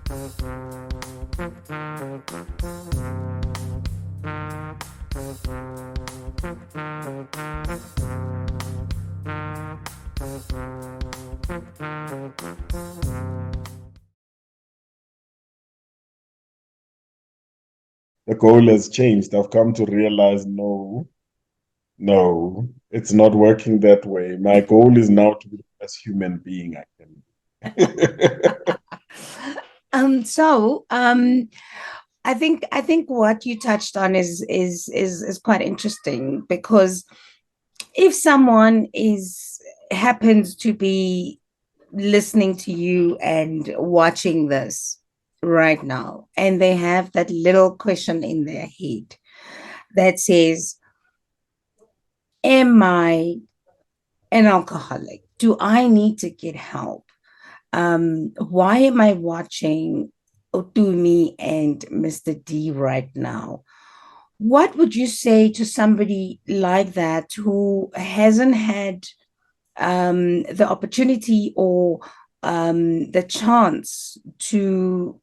The goal has changed. I've come to realize no, it's not working that way. My goal is now to be the best human being I can be. So I think what you touched on is quite interesting, because if someone is happens to be listening to you and watching this right now, and they have that little question in their head that says, am I an alcoholic? Do I need to get help? Why am I watching Otumi and Mr. D right now? What would you say to somebody like that who hasn't had the opportunity or the chance to,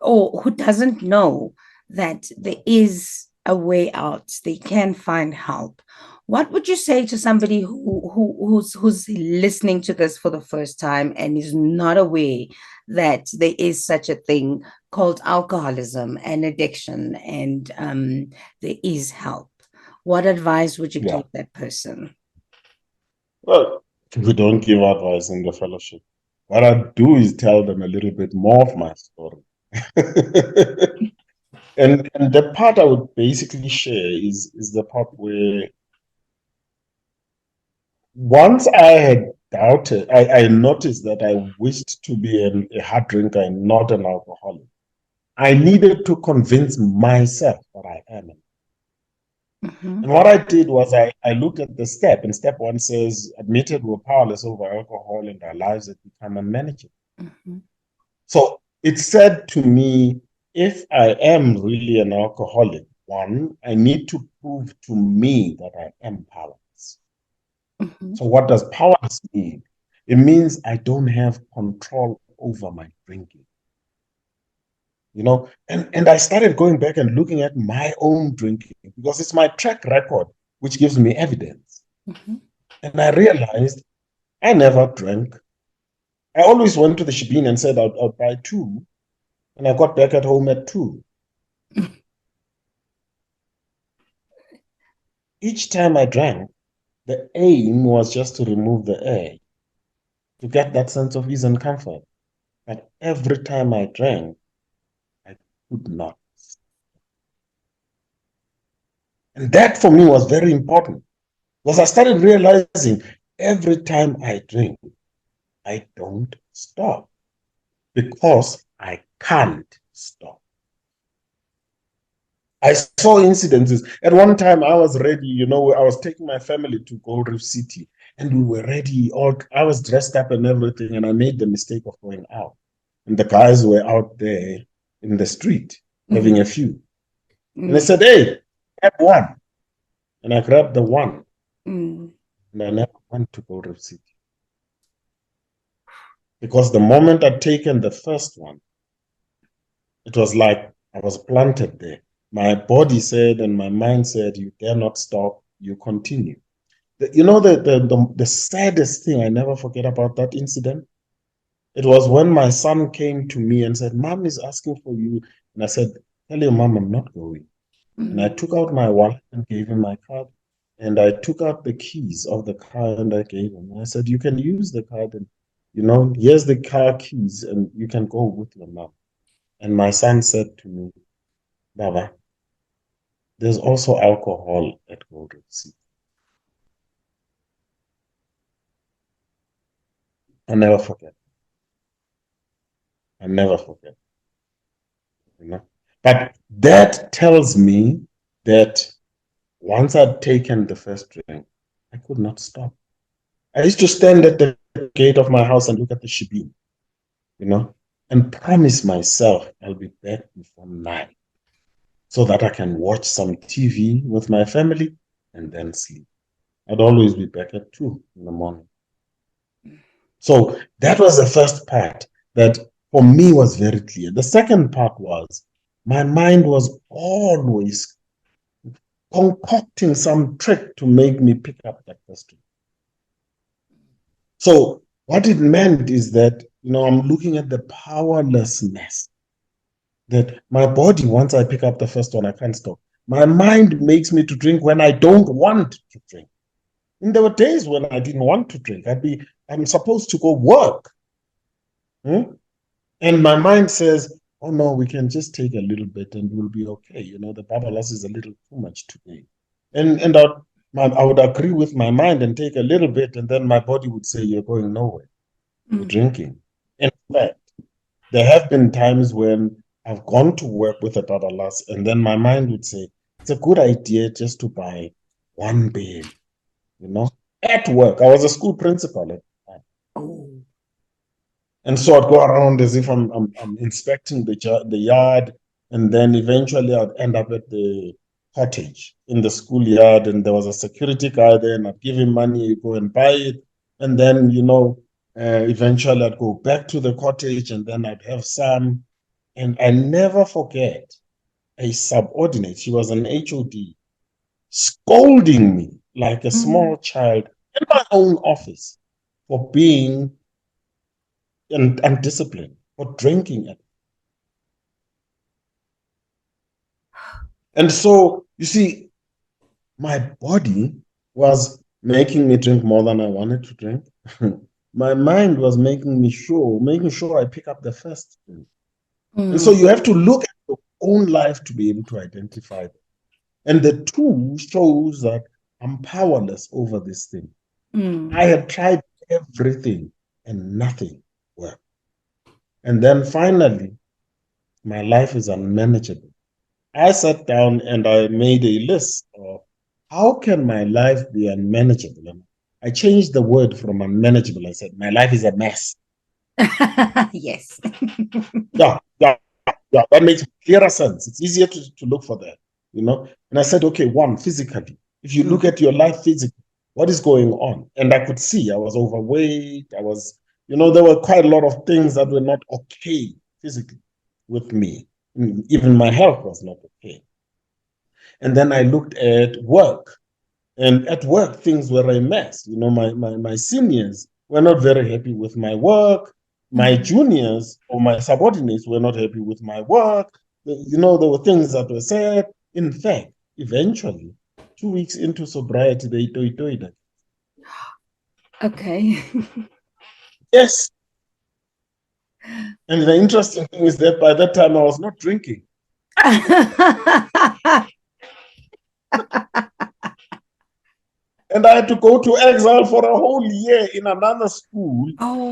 or who doesn't know that there is a way out, they can find help? What would you say to somebody who's listening to this for the first time and is not aware that there is such a thing called alcoholism and addiction, and there is help? What advice would you Yeah. give that person? Well, we don't give advice in the fellowship. What I do is tell them a little bit more of my story. And the part I would basically share is the part where once I had doubted, I noticed that I wished to be a hard drinker and not an alcoholic. I needed to convince myself that I am. Mhm, And what I did was I looked at the step, and step one says, admitted we're powerless over alcohol and our lives have become unmanageable. mhm, So it said to me, if I am really an alcoholic, one, I need to prove to me that I am powerless. mhm, So what does powerless mean? It means I don't have control over my drinking. And I started going back and looking at my own drinking because it's my track record which gives me evidence. mhm. And I realized I never drank. I always went to the shebeen and said I'd buy two, and I got back at home at two. Each time I drank, the aim was just to remove the air, to get that sense of ease and comfort. But every time I drank, I could not. And that for me was very important because I started realizing every time I drink, I don't stop because I can't stop. I saw incidences. At one time, I was ready, I was taking my family to Gold Reef City, and we were ready. I was dressed up and everything, and I made the mistake of going out. And the guys were out there in the street having a Mhm, few. And I mm, said, hey, grab one. And I grabbed the one, mm, and I never went to Gold Reef City. Because the moment I'd taken the first one, it was like I was planted there. My body said and my mind said, you dare not stop, you continue. The saddest thing I never forget about that incident, it was when my son came to me and said, Mom is asking for you. And I said, tell your mom I'm not going. And I mm, took out my wallet and gave him my card. And I took out the keys of the car and I gave him. And I said, you can use the card and, here's the car keys and you can go with your mom. And my son said to me, Baba, there's also alcohol at Golden Sea. I never forget. I never forget. you know. But that tells me that once I'd taken the first drink, I could not stop. I used to stand at the gate of my house and look at the shebeen, you know, and promise myself I'll be back before 9 so that I can watch some TV with my family and then sleep. I'd always be back at 2 in the morning. So that was the first part, that for me was very clear. The second part was my mind was always concocting some trick to make me pick up that question. So what it meant is that, I'm looking at the powerlessness that my body, once I pick up the first one, I can't stop. My mind makes me to drink when I don't want to drink. And there were days when I didn't want to drink. I'm supposed to go work. Hmm? And my mind says, oh no, we can just take a little bit and we'll be okay. The babalas is a little too much today. And I would agree with my mind and take a little bit, and then my body would say, you're going nowhere. You're Mm. drinking. In fact, there have been times when I've gone to work with a babalas, and then my mind would say, it's a good idea just to buy one beer, you know, at work. I was a school principal at the time. Oh. And so I'd go around as if I'm inspecting the yard, and then eventually I'd end up at the cottage in the schoolyard, and there was a security guy there, and I'd give him money, you go and buy it, and then eventually I'd go back to the cottage, and then I'd have some, and I never forget a subordinate. She was an HOD scolding me like a Mm. small child in my own office for being undisciplined, for drinking it. And so, you see, my body was making me drink more than I wanted to drink. My mind was making sure I pick up the first thing. And so Mm. you have to look at your own life to be able to identify them. And the two shows that I'm powerless over this thing. Mm. I had tried everything and nothing worked. And then finally, my life is unmanageable. I sat down and I made a list of how can my life be unmanageable? And I changed the word from unmanageable. I said, my life is a mess. Yes. Yeah, yeah, yeah. That makes clearer sense. It's easier to look for that. And I said, okay, one, physically. If you look Mm. at your life physically, what is going on? And I could see I was overweight. There were quite a lot of things that were not okay physically with me. Even my health was not okay. And then I looked at work. And at work, things were a mess. My seniors were not very happy with my work. My Mm. juniors or my subordinates were not happy with my work. There were things that were said. In fact, eventually, 2 weeks into sobriety, they told it. Okay. Yes. And the interesting thing is that by that time, I was not drinking. And I had to go to exile for a whole year in another school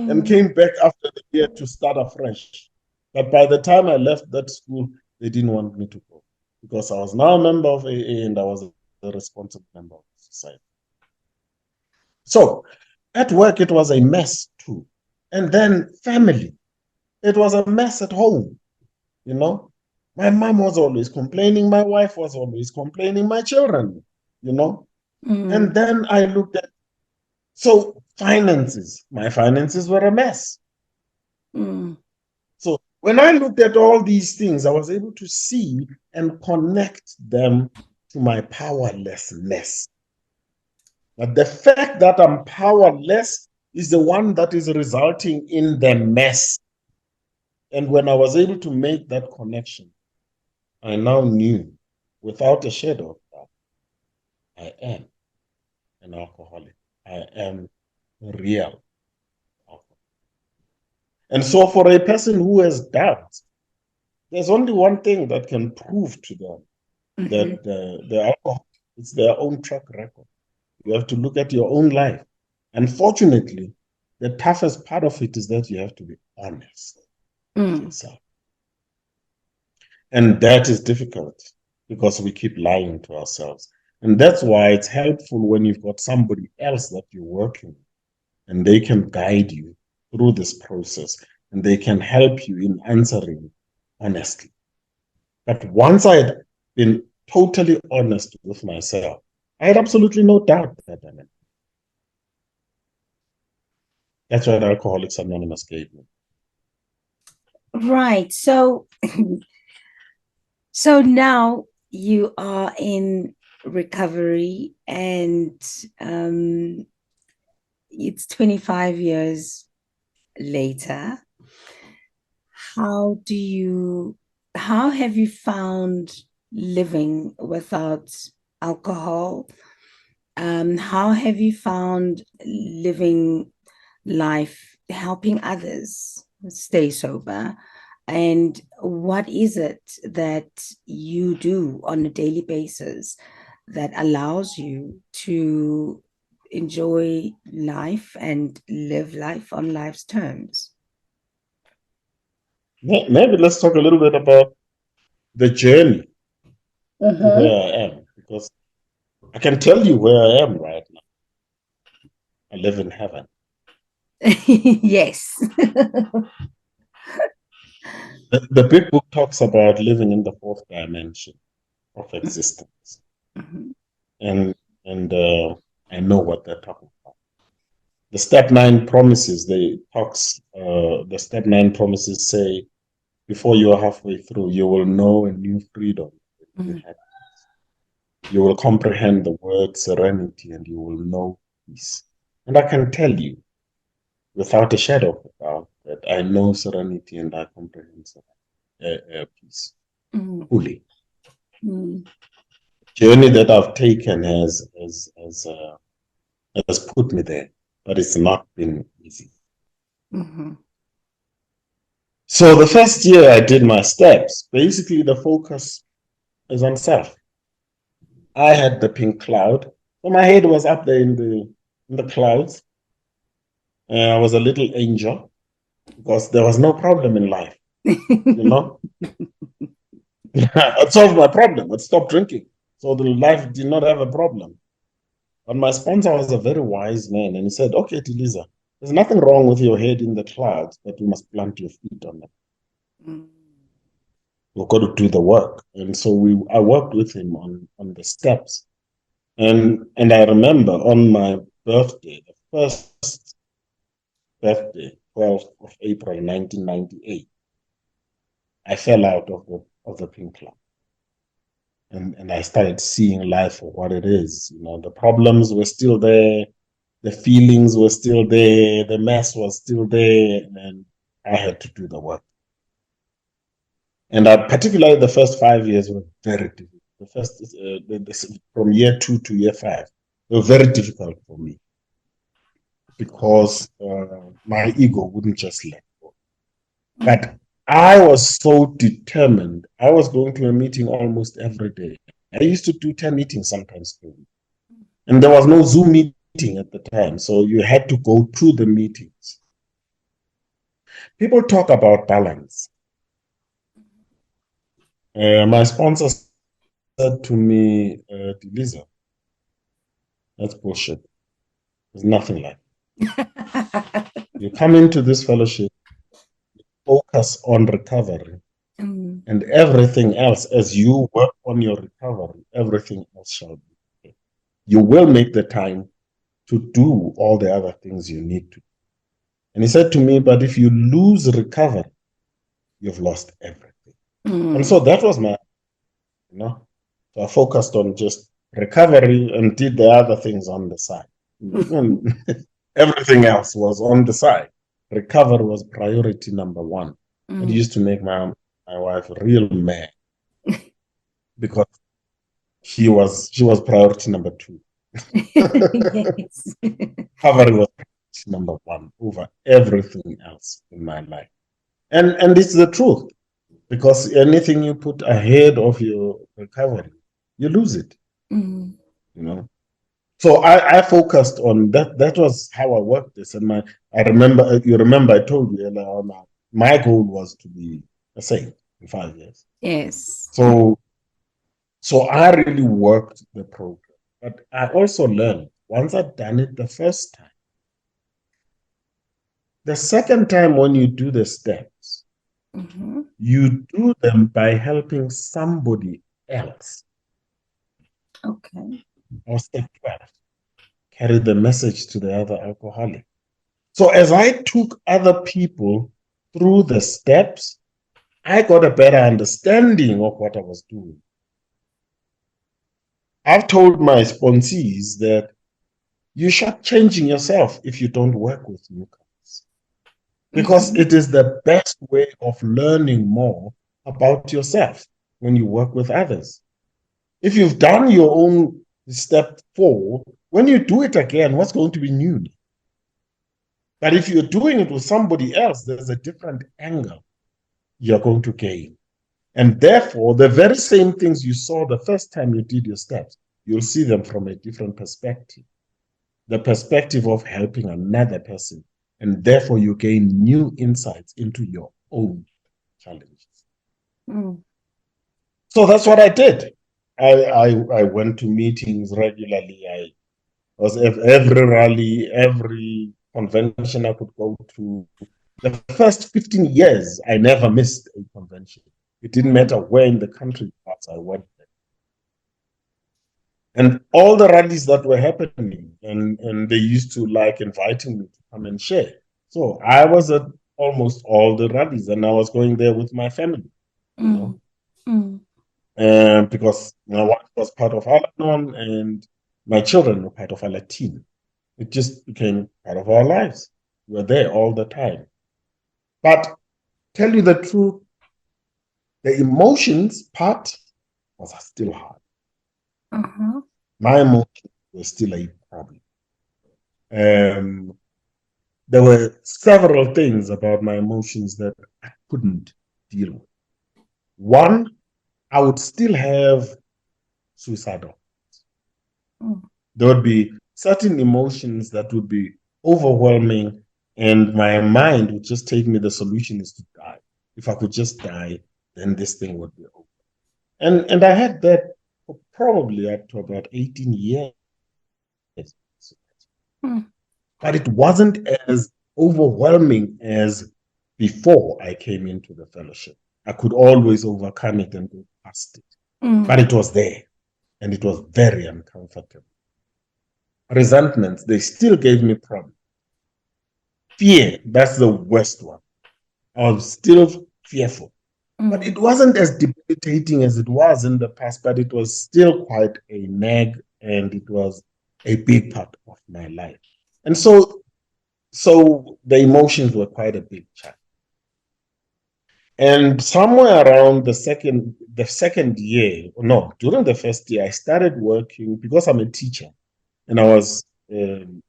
and Oh. came back after the year to start afresh. But by the time I left that school, they didn't want me to go because I was now a member of AA and I was a responsible member of society. So at work, it was a mess too. And then family, it was a mess at home, you know. My mom was always complaining, my wife was always complaining, my children, you know. And Mm. then I looked at So finances, my finances were a mess. Mm. So when I looked at all these things, I was able to see and connect them to my powerlessness. But the fact that I'm powerless is the one that is resulting in the mess. And when I was able to make that connection, I now knew without a shadow of doubt, I am an alcoholic. I am real alcoholic. And so for a person who has doubts, there's only one thing that can prove to them Mhm. that the alcohol is their own track record. You have to look at your own life. Unfortunately, the toughest part of it is that you have to be honest with Mm. yourself. And that is difficult because we keep lying to ourselves. And that's why it's helpful when you've got somebody else that you're working with and they can guide you through this process and they can help you in answering honestly. But once I had been totally honest with myself, I had absolutely no doubt that I meant. That's what Alcoholics Anonymous gave me. Right. So now you are in recovery, and um, it's 25 years later. How do you, how have you found living without alcohol? How have you found living life, helping others stay sober? And what is it that you do on a daily basis that allows you to enjoy life and live life on life's terms? Maybe let's talk a little bit about the journey to where Mm-hmm. I am, because I can tell you where I am right now. I live in heaven. Yes. The big book talks about living in the fourth dimension of existence, Mhm, and and I know what they're talking about. The step nine promises. They talks. The step nine promises say before you are halfway through, you will know a new freedom, a new mhm, happiness. You will comprehend the word serenity, and you will know peace. And I can tell you, without a shadow of a doubt, that I know serenity and I comprehend peace mhm, fully. mhm, Journey that I've taken has put me there, but it's not been easy. mhm, So the first year I did my steps, basically the focus is on self. I had the pink cloud, so my head was up there in the clouds. I was a little angel because there was no problem in life, you know. I solved my problem. I stopped drinking, so the life did not have a problem. But my sponsor was a very wise man, and he said, "Okay, Tiliza, there's nothing wrong with your head in the clouds, but you must plant your feet on them. mhm, We've got to do the work." And so I worked with him on the steps. And I remember on my birthday, the first birthday, 12th of April 1998, I fell out of the pink cloud. And I started seeing life for what it is. You know, the problems were still there, the feelings were still there, the mess was still there, and I had to do the work. And particularly the first 5 years were very difficult. The first, from year two to year five, they were very difficult for me because my ego wouldn't just let go. mhm, But I was so determined. I was going to a meeting almost every day. I used to do 10 meetings sometimes per week. And there was no Zoom meeting at the time. So you had to go to the meetings. People talk about balance. My sponsor said to me, Deliza, that's bullshit. There's nothing like it. You come into this fellowship, focus on recovery, mhm, and everything else, as you work on your recovery, everything else shall be okay. You will make the time to do all the other things you need to. And he said to me, but if you lose recovery, you've lost everything. And mhm, so that was my, you know, so I focused on just recovery and did the other things on the side. Even everything else was on the side. Recovery was priority number one. It mhm. used to make my wife real mad because she was priority number two. Yes. Recovery was priority number one over everything else in my life. And it's the truth because anything you put ahead of your recovery, you lose it, Mhm, you know. So I focused on that. That was how I worked this. And I remember, you remember I told you earlier on, my goal was to be a saint in 5 years. yes. So so I really worked the program. But I also learned once I'd done it the first time, the second time when you do the steps, Mhm, you do them by helping somebody else. okay. Or step 12, carry the message to the other alcoholic. So as I took other people through the steps, I got a better understanding of what I was doing. I've told my sponsees that you start changing yourself if you don't work with newcomers, because Mm-hmm. it is the best way of learning more about yourself when you work with others. If you've done your own step 4, when you do it again, what's going to be new? But if you're doing it with somebody else, there's a different angle you're going to gain. And therefore, the very same things you saw the first time you did your steps, you'll see them from a different perspective, the perspective of helping another person. And therefore, you gain new insights into your own challenges. Mm. So that's what I did. I went to meetings regularly. I was every rally, every convention I could go to. The first 15 years, I never missed a convention. It didn't matter Mm. where in the country I went. And all the rallies that were happening, and they used to like inviting me to come and share. So I was at almost all the rallies, and I was going there with my family, you Mm. know, Mm. because my wife was part of Al-Anon and my children were part of a Latin. It just became part of our lives. We were there all the time. But tell you the truth, the emotions part was still hard. Uh-huh. My emotions were still a problem. Um, there were several things about my emotions that I couldn't deal with. One, I would still have suicidal. Mm. There would be certain emotions that would be overwhelming, and my mind would just take me, the solution is to die. If I could just die, then this thing would be over. And I had that for probably up to about 18 years. Mm. But it wasn't as overwhelming as before I came into the fellowship. I could always overcome it and go past it. But Mm. it was there, and it was very uncomfortable. Resentments, they still gave me problems. Fear, that's the worst one. I was still fearful. But Mm. it wasn't as debilitating as it was in the past, but it was still quite a nag, and it was a big part of my life. And so the emotions were quite a big challenge. And somewhere around the second year, no, during the first year, I started working because I'm a teacher and I was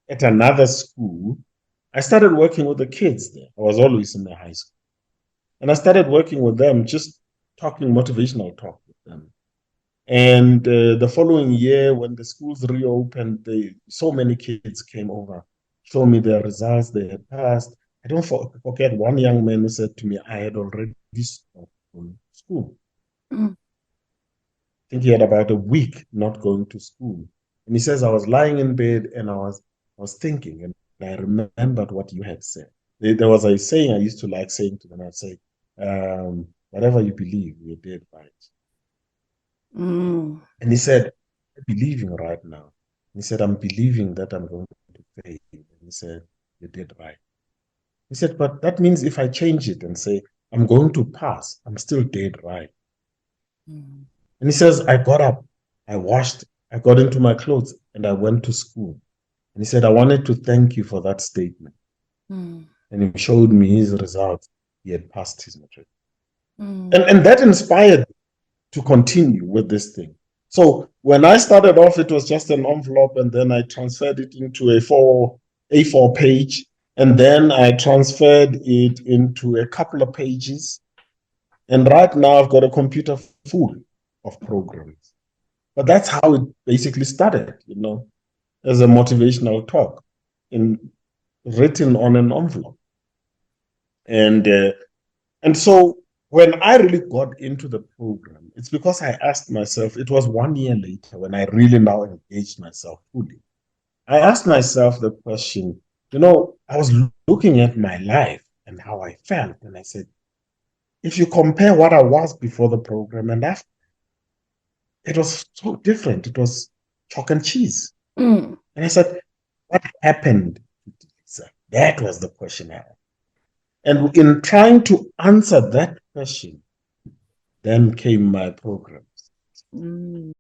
at another school. I started working with the kids there. I was always in the high school. And I started working with them, just talking motivational talk with them. And the following year, when the schools reopened, so many kids came over, showed me their results they had passed. I don't forget one young man who said to me, I had already stopped going to school. Mm. I think he had about a week not going to school. And he says, I was lying in bed and I was thinking, and I remembered what you had said. There was a saying I used to like saying to them. I'd say, whatever you believe, you did right. Mm. And he said, I'm believing right now. He said, I'm believing that I'm going to fail. And he said, you did right. He said, but that means if I change it and say, I'm going to pass, I'm still dead right. Mm. And he says, I got up, I washed, I got into my clothes, and I went to school. And he said, I wanted to thank you for that statement. Mm. And he showed me his results. He had passed his matric. And, Mm. and that inspired me to continue with this thing. So when I started off, it was just an envelope, and then I transferred it into A4 page, and then I transferred it into a couple of pages. And right now, I've got a computer full of programs. But that's how it basically started, as a motivational talk in written on an envelope. And and so when I really got into the program, it's because I asked myself, it was 1 year later when I really now engaged myself fully. I asked myself the question, I was looking at my life and how I felt. And I said, if you compare what I was before the program and after, it was so different. It was chalk and cheese. Mm. And I said, what happened to Lisa? That was the question I asked. And in trying to answer that question, Then came my programs. Mm.